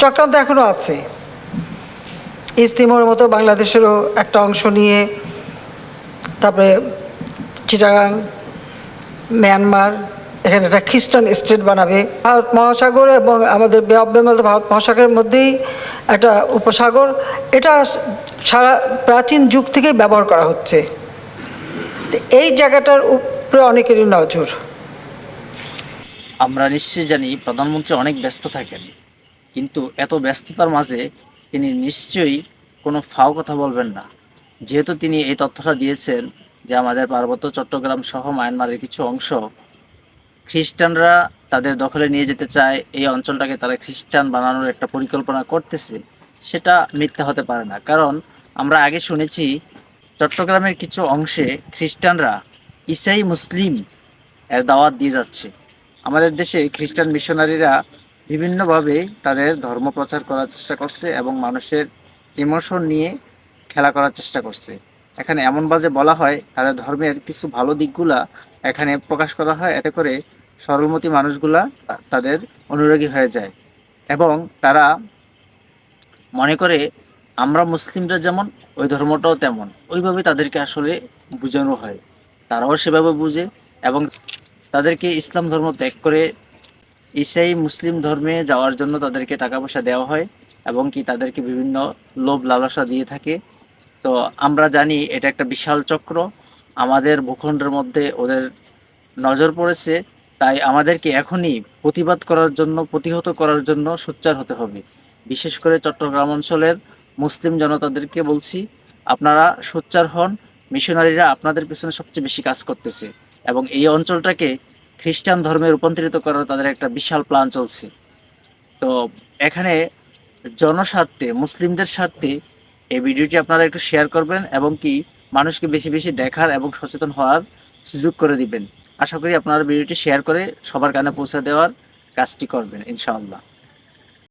চক্রান্ত এখনও আছে। ইস্তিমোর মতো বাংলাদেশেরও একটা অংশ নিয়ে, তারপরে চিটাগাং, মিয়ানমার, এখানে একটা খ্রিস্টান স্টেট বানাবে। ভারত মহাসাগর এবং আমাদের বে অফ বেঙ্গল ভারত মহাসাগরের মধ্যেই একটা উপসাগর, এটা সারা প্রাচীন যুগ থেকেই ব্যবহার করা হচ্ছে। এই জায়গাটার উপরে অনেকেরই নজর। আমরা নিশ্চয়ই জানি প্রধানমন্ত্রী অনেক ব্যস্ত থাকেন, কিন্তু এত ব্যস্ততার মাঝে তিনি নিশ্চয়ই কোনো ফাও কথা বলবেন না। যেহেতু তিনি এই তথ্যটা দিয়েছেন যে আমাদের পার্বত্য চট্টগ্রাম সহ মায়ানমারের কিছু অংশ খ্রিস্টানরা তাদের দখলে নিয়ে যেতে চায়, এই অঞ্চলটাকে তারা খ্রিস্টান বানানোর একটা পরিকল্পনা করতেছে, সেটা মিথ্যা হতে পারে না। কারণ আমরা আগে শুনেছি চট্টগ্রামের কিছু অংশে খ্রিস্টানরা ঈসাই মুসলিম এর দাওয়াত দিয়ে যাচ্ছে। আমাদের দেশে খ্রিস্টান মিশনারিরা বিভিন্নভাবে তাদের ধর্ম প্রচার করার চেষ্টা করছে এবং মানুষের ইমোশন নিয়ে খেলা করার চেষ্টা করছে। এখানে এমন বাজে বলা হয়, তাদের ধর্মের কিছু ভালো দিকগুলা এখানে প্রকাশ করা হয়, এতে করে সরলমতি মানুষগুলা তাদের অনুরাগী হয়ে যায় এবং তারা মনে করে আমরা মুসলিমরা যেমন ওই ধর্মটাও তেমন, ওইভাবে তাদেরকে আসলে বোঝানো হয়। তারাও সেভাবে বুঝে এবং তাদেরকে ইসলাম ধর্ম ত্যাগ করে ঈসাই মুসলিম ধর্মে যাওয়ার জন্য তাদেরকে টাকা পয়সা দেওয়া হয় এবং কি তাদেরকে বিভিন্ন লোভ লালসা দিয়ে থাকে। তো আমরা জানি এটা একটা বিশাল চক্র, আমাদের ভূখণ্ডের মধ্যে ওদের নজর পড়েছে। তাই আমাদেরকে এখনই প্রতিবাদ করার জন্য, প্রতিহত করার জন্য সোচ্চার হতে হবে। বিশেষ করে চট্টগ্রাম অঞ্চলের মুসলিম জনতাদেরকে বলছি, আপনারা সোচ্চার হন। মিশনারিরা আপনাদের পেছনে সবচেয়ে বেশি কাজ করতেছে এবং এই অঞ্চলটাকে খ্রিস্টান ধর্মে রূপান্তরিত করার তাদের একটা বিশাল প্ল্যান চলছে। তো এখানে জনস্বার্থে, মুসলিমদের স্বার্থে এই ভিডিওটি আপনারা একটু শেয়ার করবেন এবং কি মানুষকে বেশি বেশি দেখার এবং সচেতন হওয়ার সুযোগ করে দিবেন। আশা করি আপনারা ভিডিওটি শেয়ার করে সবার কানে পৌঁছে দেওয়ার কাজটি করবেন ইনশাআল্লাহ।